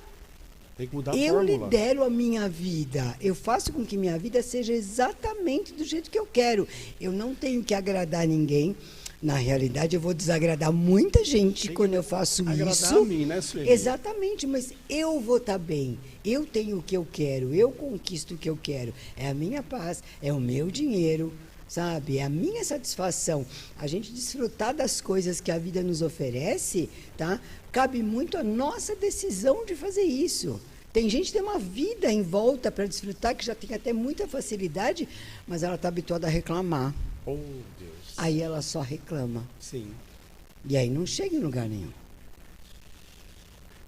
Tem que mudar a Eu fórmula. lidero a minha vida. Eu faço com que minha vida seja exatamente do jeito que eu quero. Eu não tenho que agradar ninguém. Na realidade, eu vou desagradar muita gente quando eu faço agradar isso. a mim, né, Sueli? Exatamente, mas eu vou estar bem. Eu tenho o que eu quero, eu conquisto o que eu quero. É a minha paz, é o meu dinheiro, sabe? É a minha satisfação. A gente desfrutar das coisas que a vida nos oferece, tá? Cabe muito a nossa decisão de fazer isso. Tem gente que tem uma vida em volta para desfrutar, que já tem até muita facilidade, mas ela está habituada a reclamar. Oh, Deus. Aí ela só reclama. Sim. E aí não chega em lugar nenhum.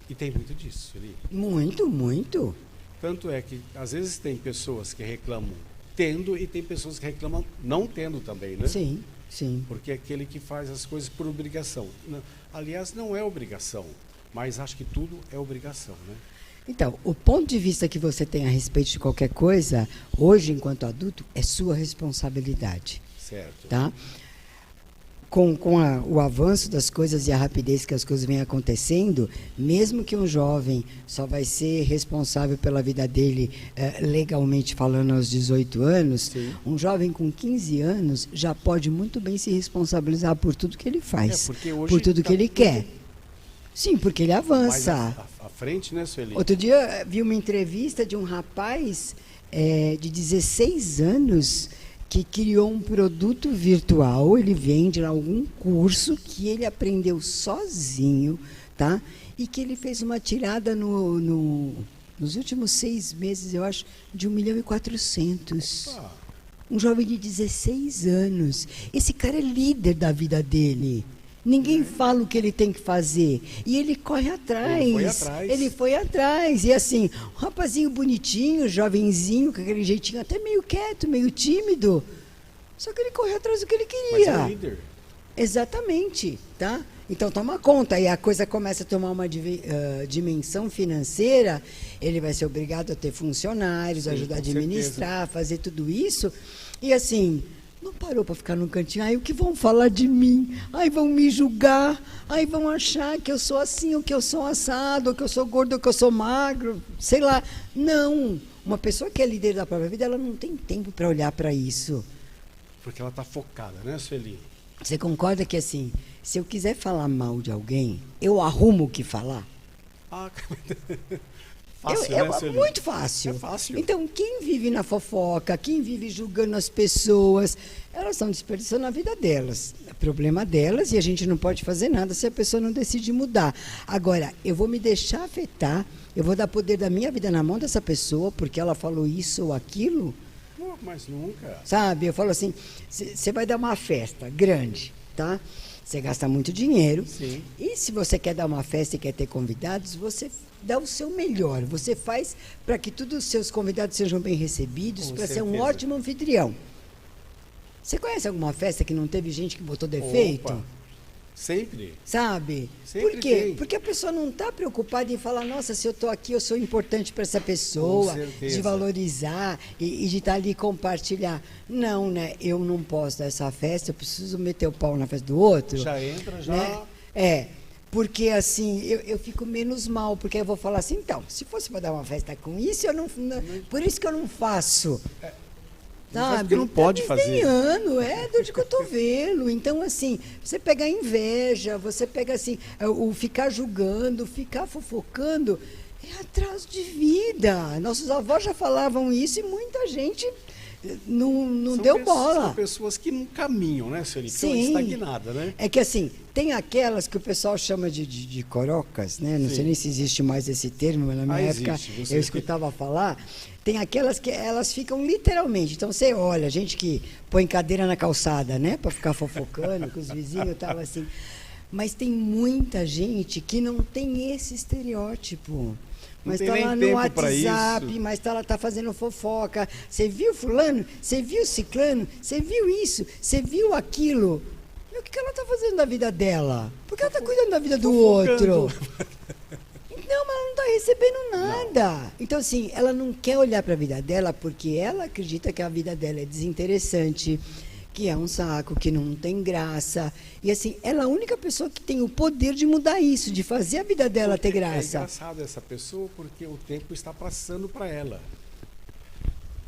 E tem muito disso, Sueli. Muito, muito. Tanto é que, às vezes, tem pessoas que reclamam tendo e tem pessoas que reclamam não tendo também, né? Sim, sim. Porque é aquele que faz as coisas por obrigação. Aliás, não é obrigação, mas acho que tudo é obrigação, né? Então, o ponto de vista que você tem a respeito de qualquer coisa, hoje, enquanto adulto, é sua responsabilidade. Certo. Tá? Com o avanço das coisas e a rapidez que as coisas vêm acontecendo, mesmo que um jovem só vai ser responsável pela vida dele, legalmente falando, aos 18 anos, Sim. um jovem com 15 anos já pode muito bem se responsabilizar por tudo que ele faz, porque hoje por tudo tá que ele tudo quer. Sim, porque ele mais avança. à frente, né, Sueli? Outro dia vi uma entrevista de um rapaz de 16 anos que criou um produto virtual. Ele vende lá algum curso que ele aprendeu sozinho, tá? E que ele fez uma tirada nos últimos 6 meses, eu acho, de 1.400.000. Opa. Um jovem de 16 anos. Esse cara é líder da vida dele. Ninguém fala o que ele tem que fazer. E ele corre atrás. Ele foi atrás. Ele foi atrás. E assim, um rapazinho bonitinho, jovenzinho, com aquele jeitinho até meio quieto, meio tímido. Só que ele correu atrás do que ele Mas queria. é líder. Exatamente, tá? Então toma conta, e a coisa começa a tomar uma dimensão financeira, ele vai ser obrigado a ter funcionários, Sim, ajudar a com administrar, fazer tudo isso. E assim, não parou para ficar num cantinho, ai, o que vão falar de mim? Ai, vão me julgar, ai, vão achar que eu sou assim, ou que eu sou assado, ou que eu sou gordo, ou que eu sou magro, sei lá. Não, uma pessoa que é líder da própria vida, ela não tem tempo para olhar para isso. Porque ela está focada, né, Sueli? Você concorda que, assim, se eu quiser falar mal de alguém, eu arrumo o que falar? Ah, fácil, né, Sueli? Muito fácil. É fácil. Então, quem vive na fofoca, quem vive julgando as pessoas, elas estão desperdiçando a vida delas. É problema delas e a gente não pode fazer nada se a pessoa não decide mudar. Agora, eu vou me deixar afetar, eu vou dar poder da minha vida na mão dessa pessoa porque ela falou isso ou aquilo? Pô, mas nunca. Sabe? Eu falo assim, você vai dar uma festa grande, tá? Você gasta muito dinheiro. Sim. E se você quer dar uma festa e quer ter convidados, você dá o seu melhor. Você faz para que todos os seus convidados sejam bem recebidos, para ser um certeza. ótimo anfitrião. Você conhece alguma festa que não teve gente que botou defeito? Opa. Sempre. Sabe? Sempre Por quê? tem. Porque a pessoa não está preocupada em falar, nossa, se eu estou aqui, eu sou importante para essa pessoa, Com certeza. de valorizar e de estar ali e compartilhar. Não, né? Eu não posso dar essa festa, eu preciso meter o pau na festa do outro. Já entra, já. Né? Porque assim, eu fico menos mal, porque eu vou falar assim, então, se fosse para dar uma festa com isso, eu não, por isso que eu não faço. Não faz porque não pode Tá fazer. desdenhando, é dor de cotovelo. Então, assim, você pega a inveja, você pega assim, o ficar julgando, ficar fofocando, é atraso de vida. Nossos avós já falavam isso e muita gente não deu bola. São pessoas que não caminham, né, Sueli? Sim. Estão estagnadas, né? É que assim, tem aquelas que o pessoal chama de corocas, né? Não sei nem se existe mais esse termo, mas na minha época eu escutava falar. Tem aquelas que elas ficam literalmente. Então você olha, gente que põe cadeira na calçada, né? Para ficar fofocando com os vizinhos e tal assim. Mas tem muita gente que não tem esse estereótipo. Mas está lá no WhatsApp, mas tá fazendo fofoca. Você viu fulano? Você viu ciclano? Você viu isso? Você viu aquilo? E o que ela está fazendo da vida dela? Por que ela está cuidando da vida do outro? Não, mas ela não está recebendo nada. Não. Então, assim, ela não quer olhar para a vida dela porque ela acredita que a vida dela é desinteressante, que é um saco, que não tem graça. E assim, ela é a única pessoa que tem o poder de mudar isso, de fazer a vida dela ter graça. É engraçado essa pessoa porque o tempo está passando para ela,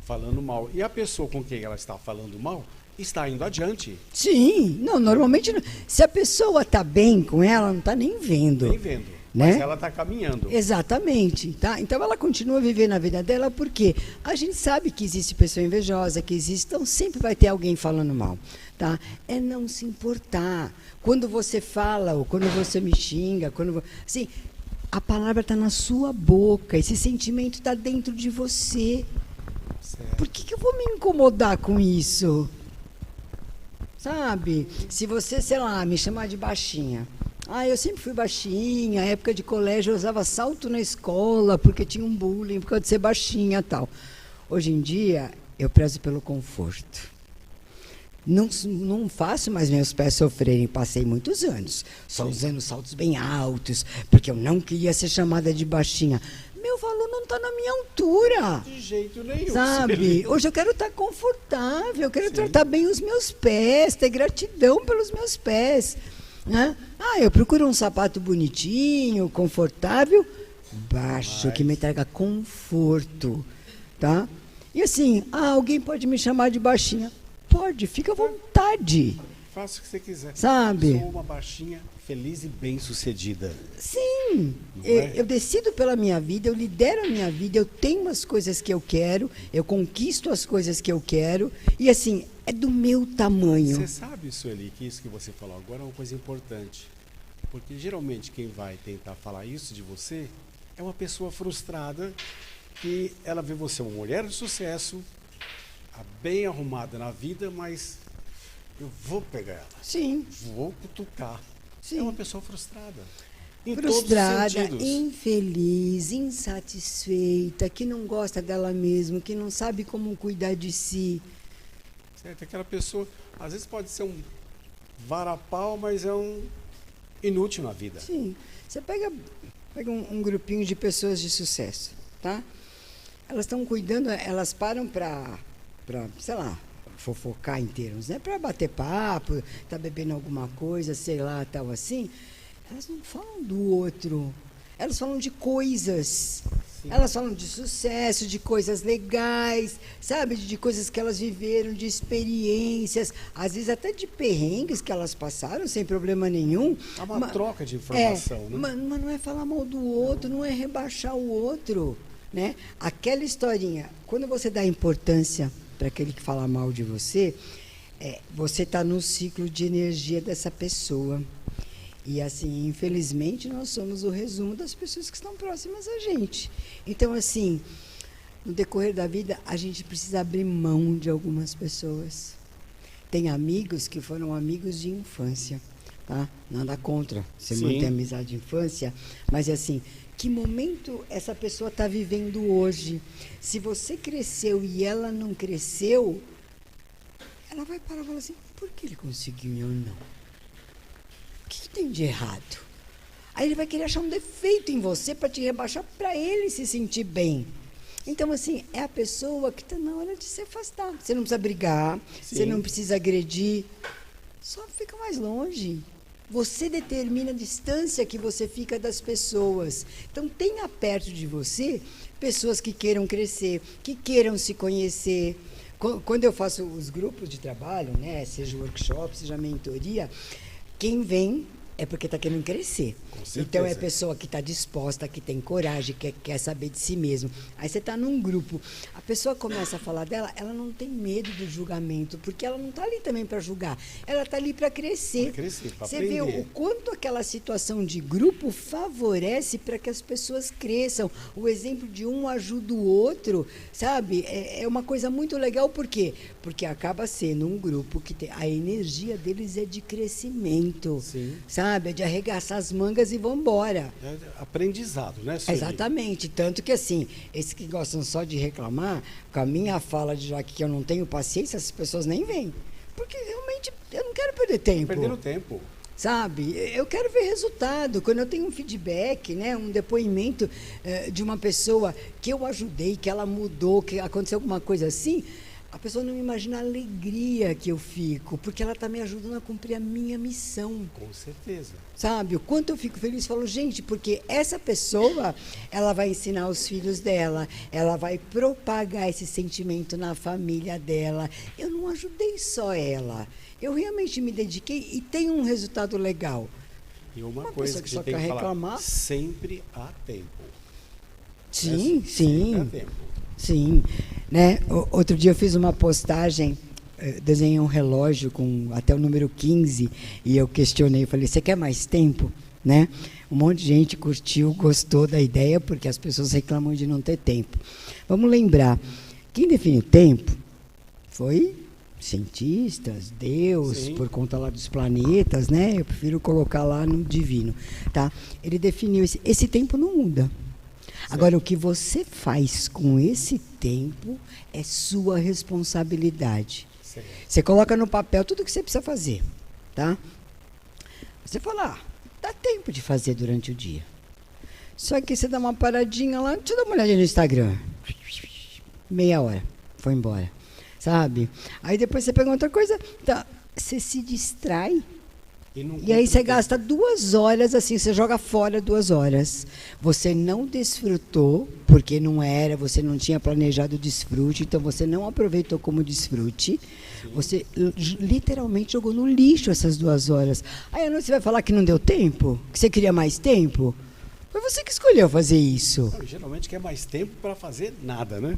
falando mal. E a pessoa com quem ela está falando mal está indo adiante. Sim, não, normalmente, se a pessoa está bem com ela, não está nem vendo. Nem vendo. Né? Mas ela está caminhando. Exatamente, tá? Então ela continua vivendo a vida dela porque a gente sabe que existe pessoa invejosa, que existe, então sempre vai ter alguém falando mal, tá? É não se importar. Quando você fala ou quando você me xinga, assim, a palavra está na sua boca, esse sentimento está dentro de você. Certo. Por que eu vou me incomodar com isso? Sabe? Se você, sei lá, me chamar de baixinha. Eu sempre fui baixinha, época de colégio eu usava salto na escola, porque tinha um bullying, por causa de ser baixinha e tal. Hoje em dia, eu prezo pelo conforto. Não faço mais meus pés sofrerem, passei muitos anos, só usando saltos bem altos, porque eu não queria ser chamada de baixinha. Meu valor não está na minha altura. De jeito nenhum. Sabe? Hoje eu quero estar confortável, eu quero tratar bem os meus pés, ter gratidão pelos meus pés. Né? Eu procuro um sapato bonitinho, confortável, baixo, que me traga conforto, tá? E assim, alguém pode me chamar de baixinha? Pode, fica à vontade. Faça o que você quiser. Sabe? Sou uma baixinha feliz e bem-sucedida. Sim, eu decido pela minha vida, eu lidero a minha vida, eu tenho as coisas que eu quero, eu conquisto as coisas que eu quero, e assim, é do meu tamanho. Você sabe, Sueli, que isso que você falou agora é uma coisa importante. Porque geralmente quem vai tentar falar isso de você é uma pessoa frustrada que ela vê você uma mulher de sucesso, bem arrumada na vida, mas eu vou pegar ela. Sim. Vou cutucar. Sim. É uma pessoa frustrada. Frustrada, infeliz, insatisfeita, que não gosta dela mesma, que não sabe como cuidar de si. Certo? Aquela pessoa, às vezes pode ser um varapau, mas é um inútil na vida. Sim. Você pega um grupinho de pessoas de sucesso, tá? Elas estão cuidando, elas param para, sei lá, fofocar em termos, né? Para bater papo, tá bebendo alguma coisa, sei lá, tal assim. Elas não falam do outro. Elas falam de coisas. Sim. Elas falam de sucesso, de coisas legais, sabe? De coisas que elas viveram, de experiências, às vezes até de perrengues que elas passaram sem problema nenhum. É uma troca de informação, né? Mas não é falar mal do outro, não é rebaixar o outro, né? Aquela historinha, quando você dá importância para aquele que fala mal de você, você está no ciclo de energia dessa pessoa. E assim, infelizmente, nós somos o resumo das pessoas que estão próximas a gente. Então, assim, no decorrer da vida, a gente precisa abrir mão de algumas pessoas. Tem amigos que foram amigos de infância, tá? Nada contra você manter amizade de infância, mas assim, que momento essa pessoa está vivendo hoje? Se você cresceu e ela não cresceu, ela vai parar e falar assim, por que ele conseguiu e eu não? O que tem de errado? Aí ele vai querer achar um defeito em você para te rebaixar, para ele se sentir bem. Então, assim, é a pessoa que está na hora de se afastar. Você não precisa brigar, você não precisa agredir, só fica mais longe. Você determina a distância que você fica das pessoas. Então, tenha perto de você pessoas que queiram crescer, que queiram se conhecer. Quando eu faço os grupos de trabalho, né, seja workshop, seja mentoria, quem vem é porque está querendo crescer. Com certeza. Então, é a pessoa que está disposta, que tem coragem, que quer saber de si mesmo. Aí você está num grupo, a pessoa começa a falar dela, ela não tem medo do julgamento, porque ela não está ali também para julgar, ela está ali para crescer. Para crescer, para Você aprender. vê o quanto aquela situação de grupo favorece para que as pessoas cresçam. O exemplo de um ajuda o outro, sabe? É uma coisa muito legal, por quê? Porque acaba sendo um grupo que a energia deles é de crescimento. Sim. Sabe? É de arregaçar as mangas e vamos embora. É aprendizado, né, Sueli? Exatamente. Tanto que, assim, esses que gostam só de reclamar, com a minha fala de já que eu não tenho paciência, essas pessoas nem vêm. Porque realmente eu não quero perder tempo. Perdendo tempo. Sabe? Eu quero ver resultado. Quando eu tenho um feedback, né, um depoimento de uma pessoa que eu ajudei, que ela mudou, que aconteceu alguma coisa assim, a pessoa não imagina a alegria que eu fico, porque ela está me ajudando a cumprir a minha missão. Com certeza. Sabe? O quanto eu fico feliz, falo, gente, porque essa pessoa, ela vai ensinar os filhos dela, ela vai propagar esse sentimento na família dela. Eu não ajudei só ela. Eu realmente me dediquei e tenho um resultado legal. E uma pessoa coisa que que só a gente tem quer que falar, reclamar. sempre há tempo. Sim, Sempre sim. há tempo. Sim, né? Outro dia eu fiz uma postagem, desenhei um relógio com até o número 15 e eu questionei, falei, você quer mais tempo? Né? Um monte de gente curtiu, gostou da ideia, porque as pessoas reclamam de não ter tempo. Vamos lembrar, quem definiu o tempo foi cientistas, Deus, Sim. por conta lá dos planetas, né? Eu prefiro colocar lá no divino, tá? Ele definiu esse tempo não muda. Agora, o que você faz com esse tempo é sua responsabilidade. Certo. Você coloca no papel tudo o que você precisa fazer, tá? Você fala, dá tempo de fazer durante o dia. Só que você dá uma paradinha lá, deixa eu dar uma olhadinha no Instagram. Meia hora, foi embora, sabe? Aí depois você pega outra coisa, tá, você se distrai. E aí você gasta 2 horas, assim, você joga fora 2 horas. Você não desfrutou, porque não era, você não tinha planejado o desfrute, então você não aproveitou como desfrute. Sim. Você literalmente jogou no lixo essas 2 horas. Aí à noite você vai falar que não deu tempo? Que você queria mais tempo? Foi você que escolheu fazer isso. Geralmente quer mais tempo para fazer nada, né?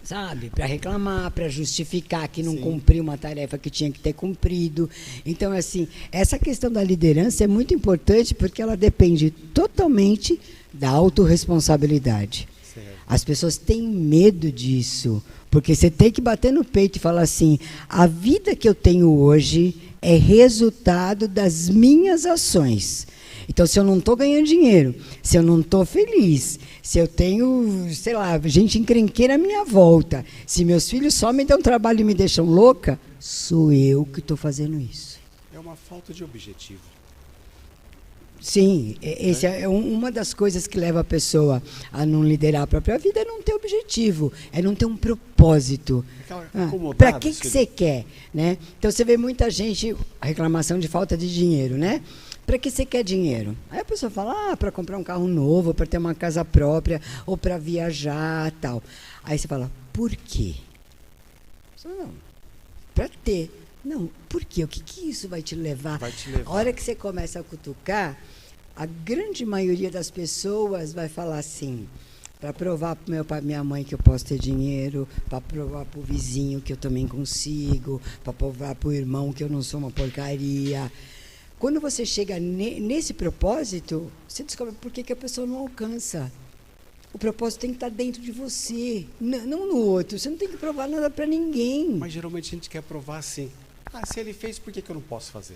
Sabe? Para reclamar, para justificar que não Sim. cumpriu uma tarefa que tinha que ter cumprido. Então, assim, essa questão da liderança é muito importante porque ela depende totalmente da autorresponsabilidade. Certo. As pessoas têm medo disso, porque você tem que bater no peito e falar assim, a vida que eu tenho hoje é resultado das minhas ações. Então, se eu não estou ganhando dinheiro, se eu não estou feliz, se eu tenho, sei lá, gente encrenqueira à minha volta, se meus filhos só me dão trabalho e me deixam louca, sou eu que estou fazendo isso. É uma falta de objetivo. Sim, essa é uma das coisas que leva a pessoa a não liderar a própria vida, é não ter objetivo, é não ter um propósito. Para que você quer? Né? Então, você vê muita gente, a reclamação de falta de dinheiro, né? Para que você quer dinheiro? Aí a pessoa fala, para comprar um carro novo, para ter uma casa própria, ou para viajar, tal. Aí você fala, por quê? Você fala, não, para ter. Não, por quê? O que isso vai te levar? Vai te levar. A hora que você começa a cutucar, a grande maioria das pessoas vai falar assim, para provar para o meu pai e minha mãe que eu posso ter dinheiro, para provar para o vizinho que eu também consigo, para provar para o irmão que eu não sou uma porcaria. Quando você chega nesse propósito, você descobre por que a pessoa não alcança. O propósito tem que estar dentro de você, não no outro. Você não tem que provar nada para ninguém. Mas geralmente a gente quer provar assim. Se ele fez, por que eu não posso fazer?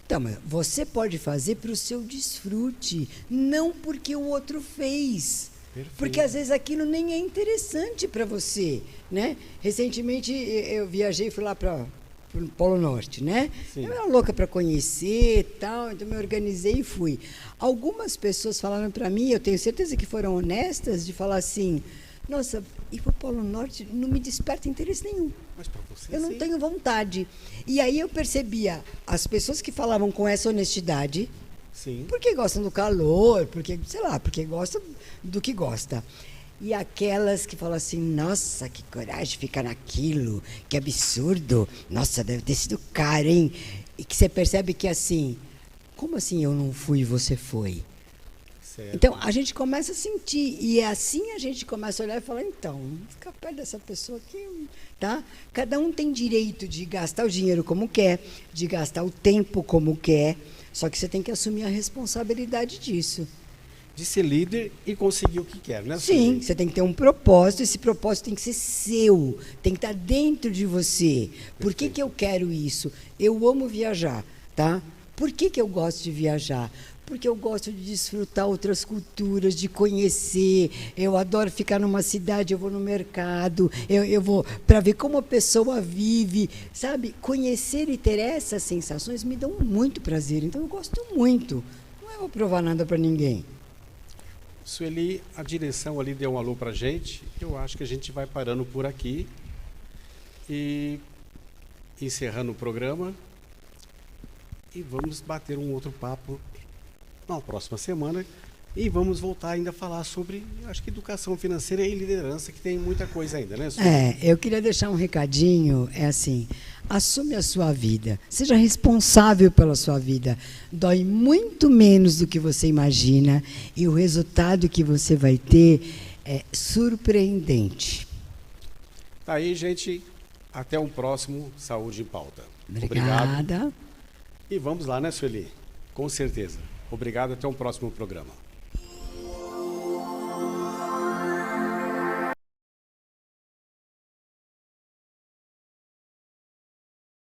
Então, mas você pode fazer para o seu desfrute, não porque o outro fez. Perfeito. Porque às vezes aquilo nem é interessante para você, né? Recentemente eu viajei e fui lá para o Polo Norte, né? Sim. Eu era louca para conhecer e tal, então me organizei e fui. Algumas pessoas falaram para mim, eu tenho certeza que foram honestas, de falar assim, nossa, ir para o Polo Norte não me desperta interesse nenhum. Mas para você, eu não sim. tenho vontade. E aí eu percebia as pessoas que falavam com essa honestidade, Sim. porque gostam do calor, porque, sei lá, porque gostam do que gosta. E aquelas que falam assim, nossa, que coragem ficar naquilo, que absurdo, nossa, deve ter sido caro, hein? E que você percebe que, assim, Como assim eu não fui e você foi? Certo. Então, a gente começa a sentir, e assim a gente começa a olhar e falar, então, fica perto dessa pessoa aqui, tá? Cada um tem direito de gastar o dinheiro como quer, de gastar o tempo como quer, só que você tem que assumir a responsabilidade disso. De ser líder e conseguir o que quer, né? Sim, você tem que ter um propósito, esse propósito tem que ser seu, tem que estar dentro de você. Por que que eu quero isso? Eu amo viajar, tá? Por que que eu gosto de viajar? Porque eu gosto de desfrutar outras culturas, de conhecer. Eu adoro ficar numa cidade, eu vou no mercado, eu vou para ver como a pessoa vive, sabe? Conhecer e ter essas sensações me dão muito prazer, então eu gosto muito. Não é vou provar nada para ninguém. Sueli, a direção ali deu um alô pra gente. Eu acho que a gente vai parando por aqui e encerrando o programa. E vamos bater um outro papo na próxima semana. E vamos voltar ainda a falar sobre, acho que educação financeira e liderança, que tem muita coisa ainda, né, Sueli? Eu queria deixar um recadinho, é assim, assume a sua vida, seja responsável pela sua vida, dói muito menos do que você imagina e o resultado que você vai ter é surpreendente. Tá aí, gente, até um próximo Saúde em Pauta. Obrigada. Obrigado. E vamos lá, né, Sueli? Com certeza. Obrigado, até um próximo programa.